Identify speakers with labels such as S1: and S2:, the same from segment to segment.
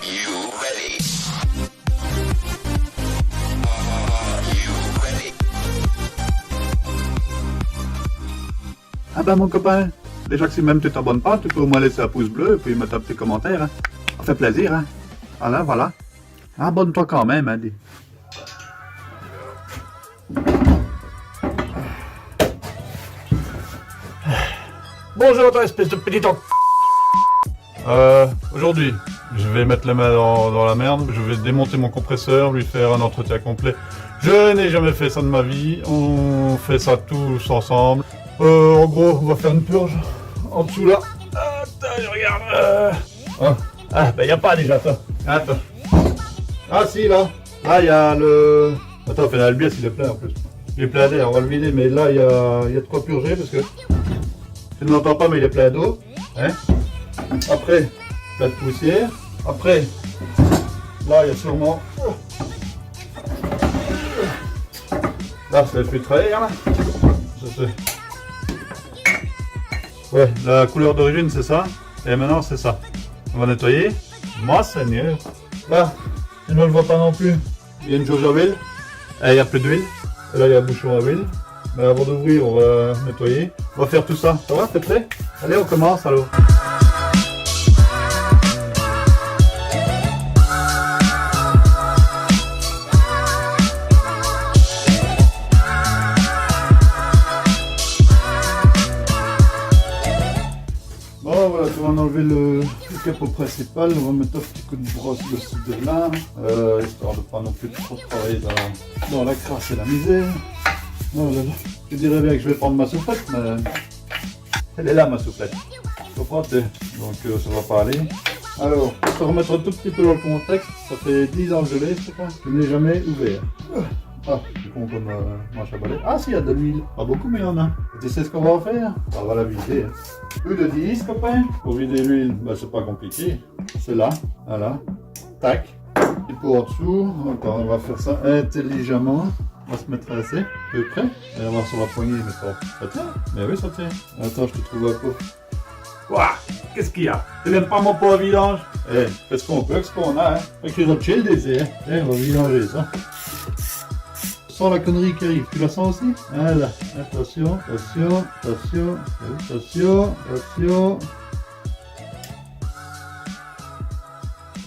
S1: you ready?
S2: Ah bah mon copain, déjà que si même tu t'abonnes pas, tu peux au moins laisser un pouce bleu et puis mettre un petit commentaire. Hein. Ça fait plaisir. Hein. Voilà, voilà. Abonne-toi quand même. Hein, dis.
S3: Bonjour toi espèce de petit en... Aujourd'hui, je vais mettre la main dans la merde, je vais démonter mon compresseur, lui faire un entretien complet. Je n'ai jamais fait ça de ma vie, on fait ça tous ensemble. En gros, on va faire une purge en dessous là. Attends, je regarde. Bah y a pas déjà ça. Attends. Ah si là. Là il y a le... Attends, le biais il est plein en plus. Il est plein d'air, on va le vider, mais là il y a de quoi purger parce que... Je ne l'entends pas mais il est plein d'eau. Hein. Après, plein de poussière. Après, là il y a sûrement... Là c'est le filtreur là. Ça, c'est... Ouais, la couleur d'origine c'est ça. Et maintenant c'est ça. On va nettoyer. Moi seigneur. Là, tu ne le vois pas non plus. Il y a une jauge à huile. Et il n'y a plus d'huile. Et là il y a un bouchon à huile. Mais avant d'ouvrir, on va nettoyer. On va faire tout ça. Ça va, t'es prêt? Allez, on commence alors. Bon voilà, on va enlever le capot principal, on va mettre un petit coup de brosse dessus de là, histoire de pas non plus trop travailler dans la crasse et la misère. Voilà. Je dirais bien que je vais prendre ma soufflette, mais elle est là ma soufflette. Tu comprends? Donc ça va pas aller. Alors, pour se remettre un tout petit peu dans le contexte, ça fait 10 ans que je l'ai, je crois. Je ne l'ai jamais ouvert. Ah, c'est con comme manche à balai. Ah si, il y a de l'huile. Pas beaucoup, mais il y en a. Et tu sais ce qu'on va en faire? On va la vider. Plus de 10, copain. Pour vider l'huile, bah, c'est pas compliqué. C'est là, voilà. Tac. Et pour en dessous, encore, on va faire ça intelligemment. On va se mettre assez. Tu es prêt? Et on va voir sur la poignée, mais ça tient? Mais oui, ça tient. Attends, je te trouve un pot. Quoi? Qu'est-ce qu'il y a? Tu n'aimes pas mon pot à vidange? Eh, fais ce qu'on peut avec ce qu'on a, hein. Fait que les autres chez le désert. Eh, on va vidanger ça. Sens la connerie qui arrive, tu la sens aussi? Voilà, attention, attention, attention, attention, attention.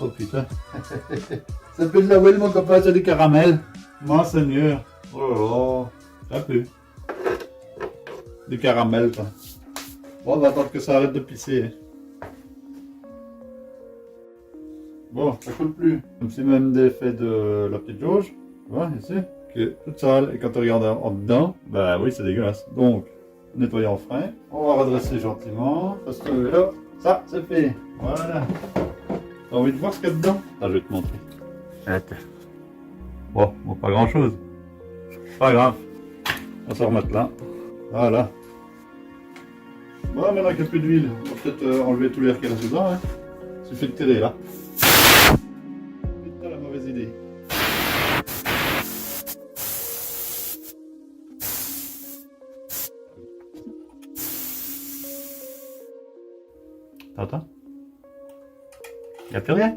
S3: Oh putain. Ça fait de la huile mon copain, c'est du caramel. Mon seigneur. Oh là là, ça pue. Du caramel quoi. Bon, on va attendre que ça arrête de pisser. Hein. Bon, ça coule plus. Comme si même d'effet de la petite jauge. Tu vois, ici. Toute sale, et quand tu regardes en dedans, bah oui c'est dégueulasse. Donc, nettoyer en frein, on va redresser gentiment, parce que là, ça c'est fait. Voilà. T'as envie de voir ce qu'il y a dedans? Ah, je vais te montrer. Attends. Bon, pas grand chose. Pas grave. On va se remettre là. Voilà. Bon, maintenant qu'il n'y a plus d'huile, on va peut-être enlever tout l'air qu'il y a dedans. Hein. Il suffit de tirer là. C'est pas la mauvaise idée. T'entends? Y'a plus rien?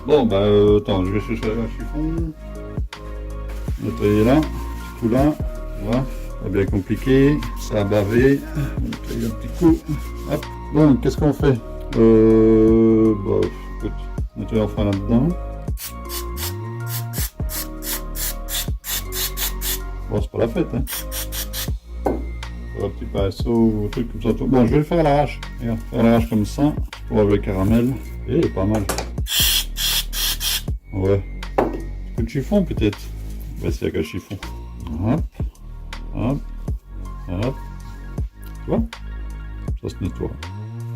S3: Bon bah attends, je vais chercher un chiffon. Nettoyer là, tout là, tu vois, pas bien compliqué, ça a bavé. Nettoyer un petit coup. Hop. Bon, qu'est-ce qu'on fait? Bah écoute, nettoyer enfin là-dedans. Bon, c'est pas la fête, hein. Un petit pinceau ou un truc comme ça. Bon, je vais le faire à l'arrache. Regarde, faire à l'arrache comme ça. Pour avoir le caramel. Et il est pas mal. Ouais. Un peu de chiffon peut-être. On va essayer avec un chiffon. Hop. Hop. Hop. Tu vois? Ça se nettoie.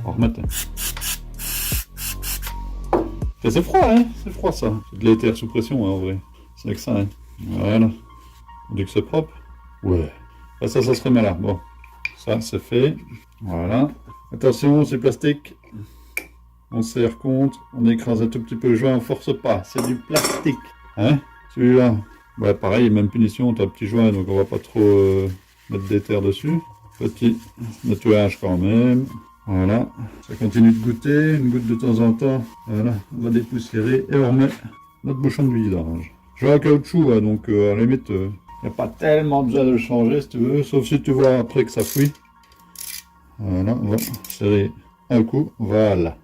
S3: On va remettre. C'est froid, hein? C'est froid ça. C'est de l'éther sous pression, hein, en vrai. C'est avec ça, hein. Voilà. On dit que c'est propre. Ouais. Ah, ça se remet là. Bon. Ça, c'est fait. Voilà. Attention, c'est plastique. On serre compte. On écrase un tout petit peu le joint. On force pas. C'est du plastique. Hein? Celui-là. Ouais, pareil, même punition. T'as un petit joint, donc on va pas trop mettre d'éther dessus. Petit nettoyage quand même. Voilà, ça continue de goûter, une goutte de temps en temps. Voilà, on va dépoussiérer et on remet notre bouchon de vidange. Je vais en caoutchouc, hein, donc à la limite, il n'y a pas tellement besoin de le changer si tu veux, sauf si tu vois après que ça fuit. Voilà, on va serrer un coup, voilà.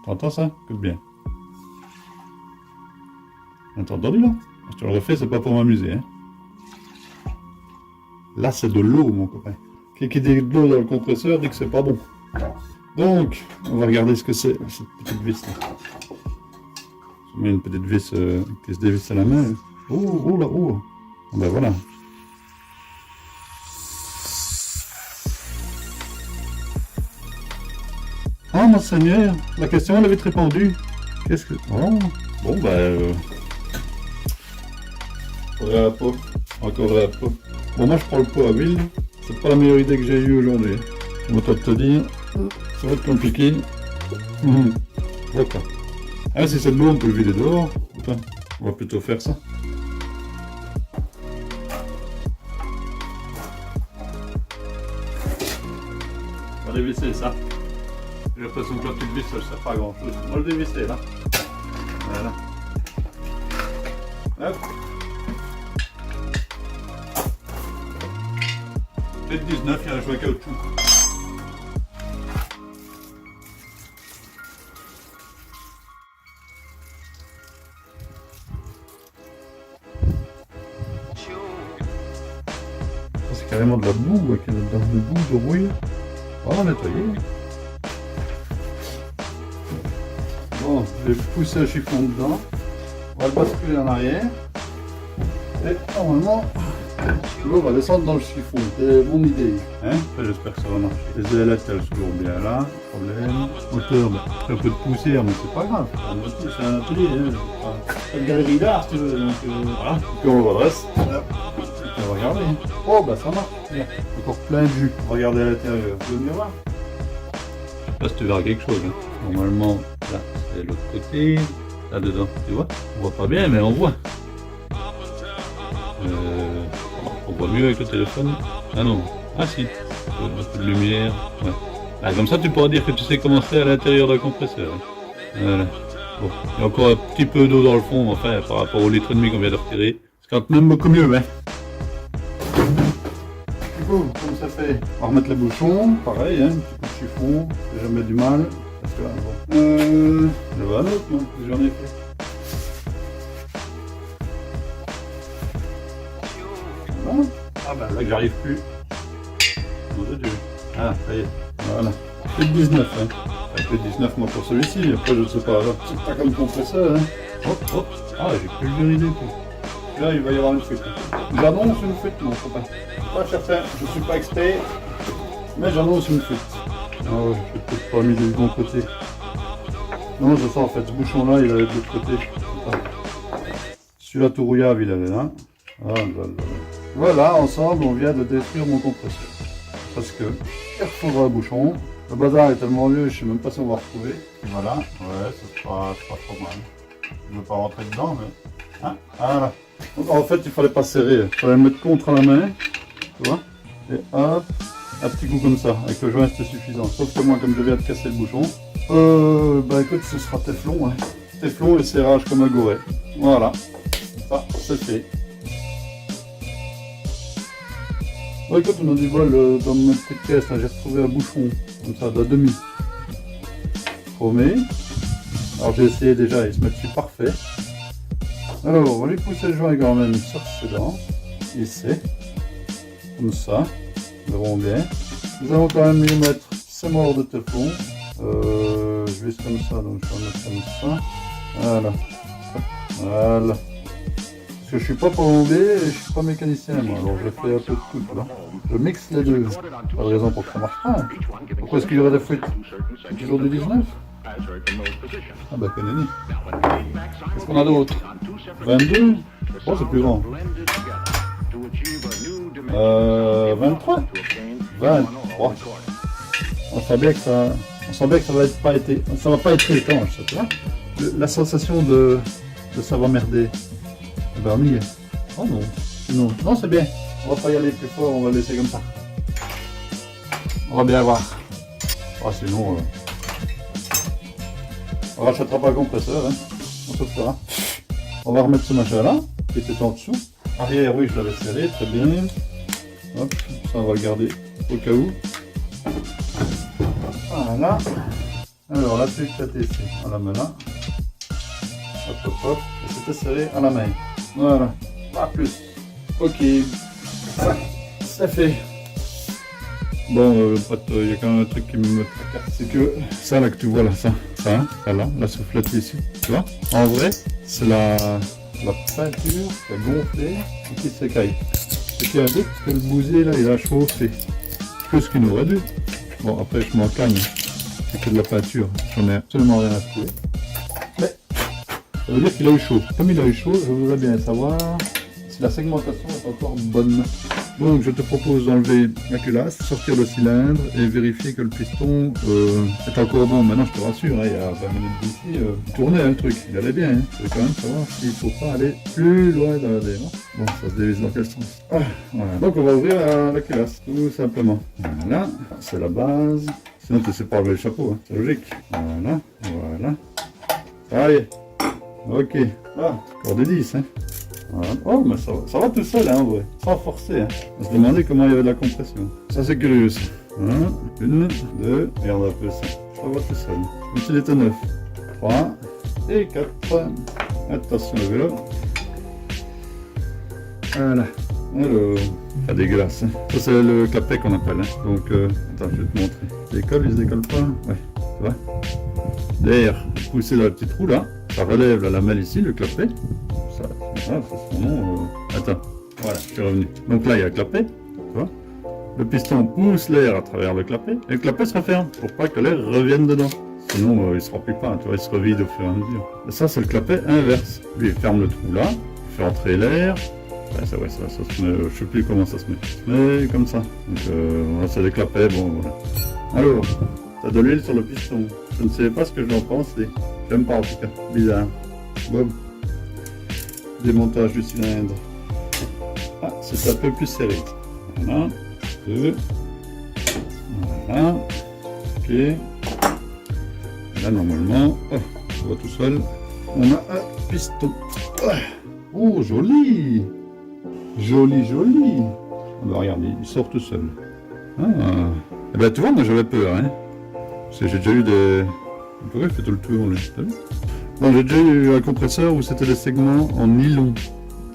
S3: T'entends ça? Écoute bien. T'as entendu là? Je te le refais, c'est pas pour m'amuser. Hein. Là, c'est de l'eau, mon copain. Qui dit de l'eau dans le compresseur dit que c'est pas bon. Donc, on va regarder ce que c'est, cette petite vis là. Je mets une petite vis qui se dévisse à la main. Oh, oh là, oh. Ben voilà. Oh mon Seigneur, la question elle avait vite répondu. Qu'est-ce que... Oh, bon faudrait la peau. Encore la peau. Bon moi je prends le pot à huile. C'est pas la meilleure idée que j'ai eue aujourd'hui. Je vais te dire, ça va être compliqué. D'accord. Ah si c'est de l'eau on peut le vider dehors. Enfin, on va plutôt faire ça. On va dévisser ça. J'ai l'impression que la petite vis, ça ne sert pas à grand chose. On va le dévisser là. Voilà. Hop. Peut-être 19, il y a un jouet caoutchouc. C'est carrément de la boue, avec une boue de rouille. On va nettoyer. Bon, je vais pousser un chiffon dedans. On va le basculer en arrière. Et normalement, l'eau va descendre dans le chiffon. C'est mon idée. Hein? J'espère que ça va marcher. Les ailettes, elles s'ouvrent bien là. Problème. Moteur, un peu de poussière, mais c'est pas grave. C'est un atelier. Hein? C'est une galerie d'art, si tu veux. Donc, voilà. Puis on le redresse. On va regarder. Oh, bah ça marche. Bien. Encore plein de jus. Regardez à l'intérieur. Tu veux venir voir? Je sais pas si tu verras quelque chose. Hein. Normalement, là, c'est l'autre côté. Là dedans, tu vois? On voit pas bien, mais on voit. On voit mieux avec le téléphone. Ah non. Ah si. Un peu de lumière. Ouais. Ah, comme ça, tu pourras dire que tu sais comment c'est à l'intérieur d'un compresseur. Hein. Voilà. Bon. Il y a encore un petit peu d'eau dans le fond, enfin, par rapport au litre et demi qu'on vient de retirer. C'est quand même beaucoup mieux, hein. Comme ça fait, on va remettre les bouchons, pareil, hein, un petit coup de chiffon, j'ai jamais du mal, parce que bon. Je vois un autre, moi, que j'en ai fait. Bon. Ah ben là que j'arrive plus. Mon Dieu. Ah, ça y est, voilà. C'est le 19, hein. Ça fait 19 moi pour celui-ci, après je ne sais pas, c'est pas comme compresseur, hein. Hop, hop. Ah, j'ai plus le véridier, quoi. Là, il va y avoir une fuite. J'annonce une fuite, mon copain. Pas certain, je suis pas expert, mais j'annonce une fuite. Ah ouais, je vais peut-être pas mis du bon côté. Non, je sens en fait, ce bouchon-là, il allait de l'autre côté. Celui-là tout rouillable, il allait là. Ah, voilà, ensemble, on vient de détruire mon compresseur. Parce que, il refaudra un bouchon. Le bazar est tellement vieux, je sais même pas si on va retrouver. Voilà, ouais, c'est pas trop mal. Je ne veux pas rentrer dedans, mais... Hein, voilà. Donc, en fait, il fallait pas serrer, il fallait le mettre contre la main, tu vois, et hop, un petit coup comme ça, avec le joint c'était suffisant. Sauf que moi, comme je viens de casser le bouchon, bah écoute, ce sera téflon, hein. Téflon et serrage comme un goret. Voilà, ça, c'est fait. Bon, écoute, on a du bol dans ma petite caisse, j'ai retrouvé un bouchon, comme ça, d'un demi, chromé. Alors j'ai essayé déjà, il se met dessus parfait. Alors, on va lui pousser le joint quand même sur ses dents, ici, comme ça, nous verrons bien. Nous allons quand même lui mettre ses morts de téflon. Je vise comme ça, donc je vais mettre comme ça. Voilà. Voilà. Parce que je suis pas plombé et je suis pas mécanicien, moi, alors je fais un peu de tout, là. Je mixe les deux. Pas de raison pour que ça marche pas. Hein. Pourquoi est-ce qu'il y aurait des fuites? C'est toujours du 19? Ah bah quelle année. Qu'est-ce qu'on a d'autre? 22. Oh c'est plus grand. 23. 23. On sent bien que ça va pas être étanche, ça, tu vois. La sensation de ça va merder. Vernis. Oh non. Non, non c'est bien. On va pas y aller plus fort, on va laisser comme ça. On va bien voir. Ah sinon, on rachètera pas le compresseur, hein. On se fera. On va remettre ce machin là, qui était en dessous. Arrière, oui, je l'avais serré, très bien. Hop, ça on va le garder au cas où. Voilà. Alors là, c'est éclaté ici, à la main là. Hop, hop, hop. Et c'était serré à la main. Voilà. Pas plus. Ok. Ça, c'est fait. Bon, pote, il y a quand même un truc qui me tracasse. C'est que ça là que tu vois là, ça là, la soufflette ici. Tu vois? En vrai, c'est la peinture qui a gonflé et qui s'écaille. Ce qui indique que le bousier là, il a chauffé. Plus qu'il n'aurait dû. Bon, après, je m'en cagne. C'est que de la peinture. J'en ai absolument rien à secouer. Mais ça veut dire qu'il a eu chaud. Comme il a eu chaud, je voudrais bien savoir si la segmentation est encore bonne. Donc je te propose d'enlever la culasse, sortir le cylindre et vérifier que le piston est encore bon. Maintenant je te rassure, hein, il y a 20 minutes d'ici, il tournait le truc, il allait bien. Hein. Je vais quand même savoir s'il ne faut pas aller plus loin dans la démarche. Bon, ça se dévisse dans quel sens? Voilà. Donc on va ouvrir la culasse, tout simplement. Voilà, c'est la base. Sinon tu ne sais pas enlever le chapeau, hein. C'est logique. Voilà, voilà. Ça y est. Ok. Encore des 10, hein. Voilà. Oh, mais ça va tout seul, hein, en vrai. Sans forcer, hein. On se demandait comment il y avait de la compression. Ça, c'est curieux, ça. 1, 2, regarde un peu ça. Ça va tout seul. Comme s'il était neuf. 3 et 4. Attention, le vélo. Voilà. Alors, pas dégueulasse, hein. Ça, c'est le clapet qu'on appelle, hein. Donc, attends, je vais te montrer. Il se décolle, il se décolle pas. Ouais, tu vois. D'ailleurs, pousser dans le petit trou, là. Ça relève la lamelle ici, le clapet. Ça, c'est son nom. Attends, voilà, je suis revenu. Donc là, il y a le clapet, tu vois. Le piston pousse l'air à travers le clapet, et le clapet se referme pour pas que l'air revienne dedans. Sinon, il ne se remplit pas, tu vois, il se revide au fur et à mesure. Et ça, c'est le clapet inverse. Lui, il ferme le trou là, il fait entrer l'air. Ouais, ça se met, je sais plus comment ça se met. Ça se met comme ça. Donc, voilà, c'est des clapets, bon, voilà. Alors, t'as de l'huile sur le piston. Je ne sais pas ce que j'en pense, j'aime pas en tout cas. Bizarre. Bon. Démontage du cylindre. Ah, c'est un peu plus serré. Voilà. 2. Voilà. Ok. Et là, normalement, on voit tout seul. On a un piston. Oh, joli. Joli, joli. Ah bah, regarde, il sort tout seul. Ah. Eh ben, tu vois, moi j'avais peur, hein. Parce que j'ai déjà eu des... Pourquoi il fait tout le tour, lui? T'as vu? Bon, j'ai déjà eu un compresseur où c'était des segments en nylon.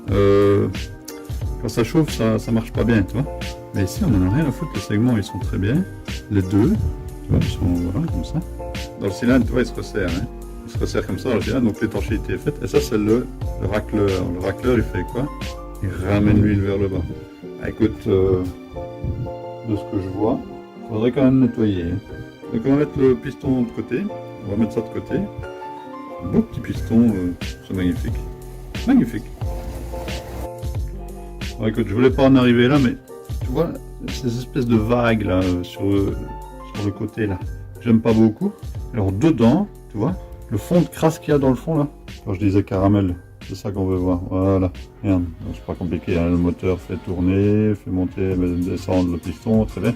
S3: Quand ça chauffe, ça marche pas bien, tu vois. Mais ici, on en a rien à foutre. Les segments, ils sont très bien. Les deux, tu vois, ils sont voilà, comme ça. Dans le cylindre, tu vois, il se resserre. Hein. Il se resserre comme ça dans le cylindre, donc l'étanchéité est faite. Et ça, c'est le racleur. Le racleur, il fait quoi? Il ramène l'huile vers le bas. Ah, écoute, de ce que je vois, il faudrait quand même nettoyer. Donc on va mettre le piston de côté. On va mettre ça de côté. Un beau petit piston, c'est magnifique. Magnifique. Bon, écoute, je voulais pas en arriver là, mais tu vois, ces espèces de vagues là sur le côté là, j'aime pas beaucoup. Alors dedans, tu vois, le fond de crasse qu'il y a dans le fond là. Quand je disais caramel, c'est ça qu'on veut voir. Voilà. Regarde, c'est pas compliqué, hein. Le moteur fait tourner, fait monter, descendre le piston, très bien.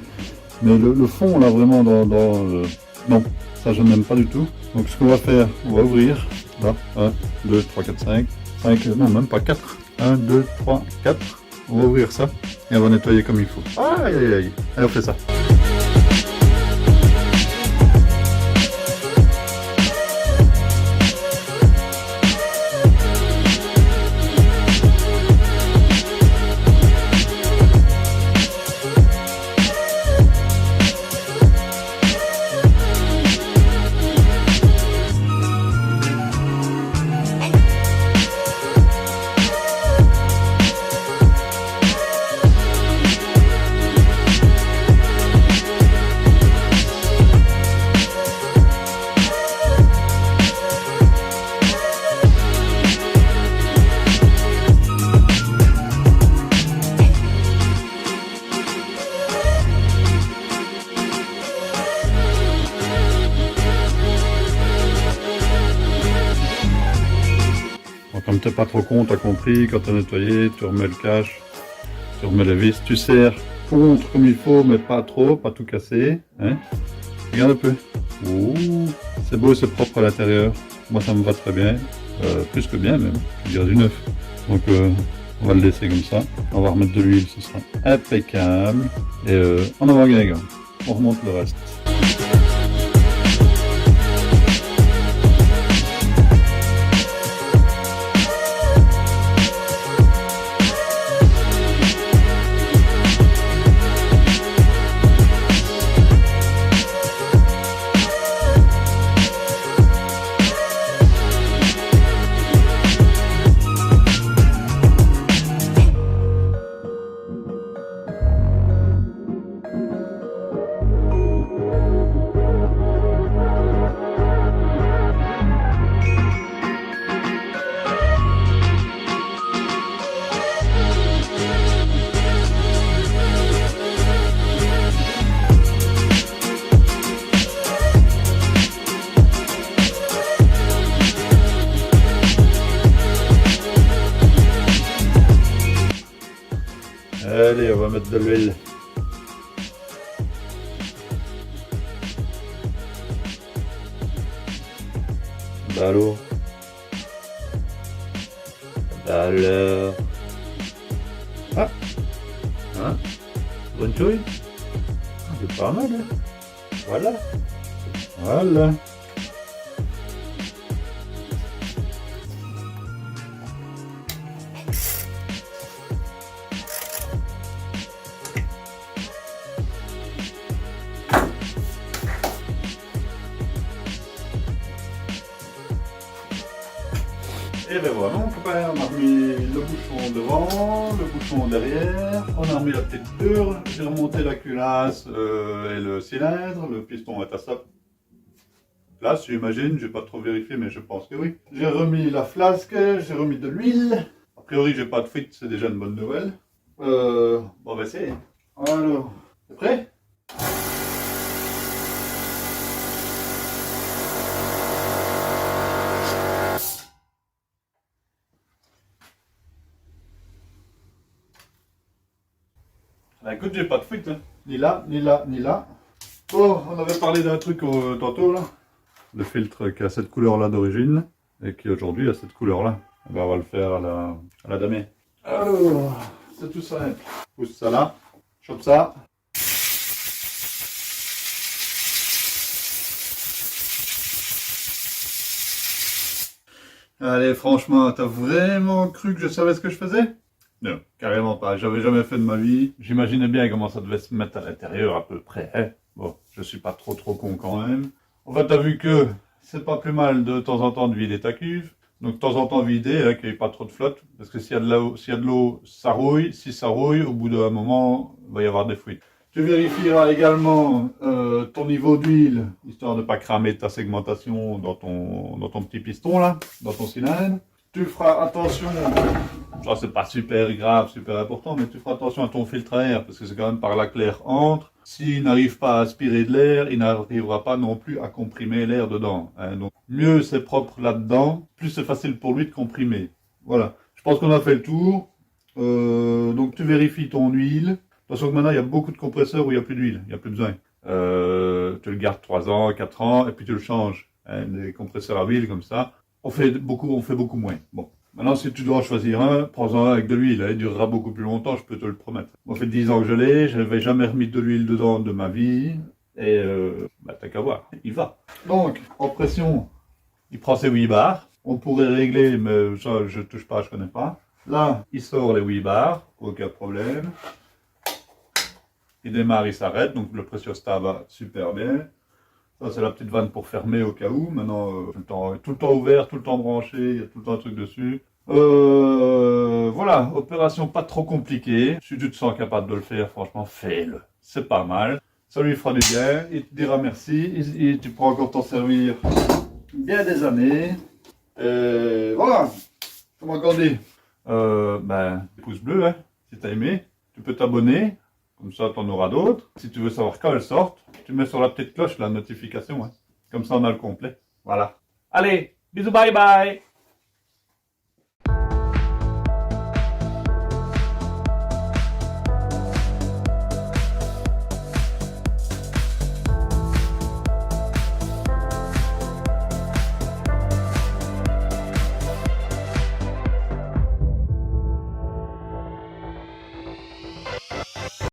S3: Mais le fond là vraiment dans le... Non, ça je n'aime pas du tout. Donc ce qu'on va faire, on va ouvrir. Là, 1, 2, 3, 4, 5. 5, non même pas 4. 1, 2, 3, 4. On va ouvrir ça et on va nettoyer comme il faut. Aïe aïe aïe. Allez, on fait ça. pas trop con, t'as compris, quand t'as nettoyé, tu remets le cache, tu remets les vis, tu serres contre comme il faut, mais pas trop, pas tout casser. Hein. Regarde un peu. Ouh, c'est beau, c'est propre à l'intérieur. Moi ça me va très bien, plus que bien même, je dirais du neuf. Donc on va le laisser comme ça. On va remettre de l'huile, ce sera impeccable. Et en avant Guingamp, on remonte le reste. Allez, on va mettre de l'huile. Alors. Alors. Ah. Hein? Bonne touille. C'est pas mal, hein? Voilà. Voilà. Et ben voilà, mon copain, on a remis le bouchon devant, le bouchon derrière, on a remis la petite dure, j'ai remonté la culasse et le cylindre, le piston est à sa place, j'imagine, j'ai pas trop vérifié mais je pense que oui. J'ai remis la flasque, j'ai remis de l'huile, a priori j'ai pas de fuite, c'est déjà une bonne nouvelle. Bon, on va essayer. Alors, t'es prêt? Bah écoute, j'ai pas de fuite, hein. Ni là, ni là, ni là. Bon, on avait parlé d'un truc tantôt là. Le filtre qui a cette couleur là d'origine et qui aujourd'hui a cette couleur là. Ben, on va le faire à la damier. Alors, c'est tout simple. Pousse ça là, chope ça. Allez, franchement, t'as vraiment cru que je savais ce que je faisais? Non, carrément pas. J'avais jamais fait de ma vie. J'imaginais bien comment ça devait se mettre à l'intérieur à peu près. Hein. Bon, je suis pas trop con quand même. En fait, t'as vu que c'est pas plus mal de temps en temps de vider ta cuve. Donc de temps en temps vider, hein, qu'il n'y ait pas trop de flotte. Parce que s'il y a de l'eau, ça rouille. Si ça rouille, au bout d'un moment, il va y avoir des fuites. Tu vérifieras également ton niveau d'huile, histoire de ne pas cramer ta segmentation dans ton petit piston là, dans ton cylindre. Tu feras attention, ça c'est pas super grave, super important, mais tu feras attention à ton filtre à air, parce que c'est quand même par là que l'air entre. S'il n'arrive pas à aspirer de l'air, il n'arrivera pas non plus à comprimer l'air dedans. Hein. Donc mieux c'est propre là-dedans, plus c'est facile pour lui de comprimer. Voilà, je pense qu'on a fait le tour. Donc tu vérifies ton huile. Attention que maintenant il y a beaucoup de compresseurs où il n'y a plus d'huile, il n'y a plus besoin. Tu le gardes 3 ans, 4 ans, et puis tu le changes. Hein, des compresseurs à huile comme ça. On fait beaucoup moins. Bon. Maintenant, si tu dois en choisir un, prends-en un avec de l'huile. Il durera beaucoup plus longtemps, je peux te le promettre. Moi, ça fait 10 ans que je l'ai, je n'avais jamais remis de l'huile dedans de ma vie. Et t'as qu'à voir, il va. Donc, en pression, il prend ses 8 bars. On pourrait régler, mais ça, je touche pas, je connais pas. Là, il sort les 8 bars, aucun problème. Il démarre, il s'arrête, donc le pressiostat va super bien. Ça, c'est la petite vanne pour fermer au cas où. Maintenant, tout le temps ouvert, tout le temps branché, il y a tout le temps un truc dessus. Voilà, opération pas trop compliquée. Si tu te sens capable de le faire, franchement, fais-le. C'est pas mal. Ça lui fera du bien, il te dira merci, et tu pourras encore t'en servir bien des années. Voilà, comment encore dire, pouce bleu, hein, si t'as aimé. Tu peux t'abonner. Comme ça, tu en auras d'autres. Si tu veux savoir quand elles sortent, tu mets sur la petite cloche la notification. Hein. Comme ça, on a le complet. Voilà. Allez, bisous, bye bye.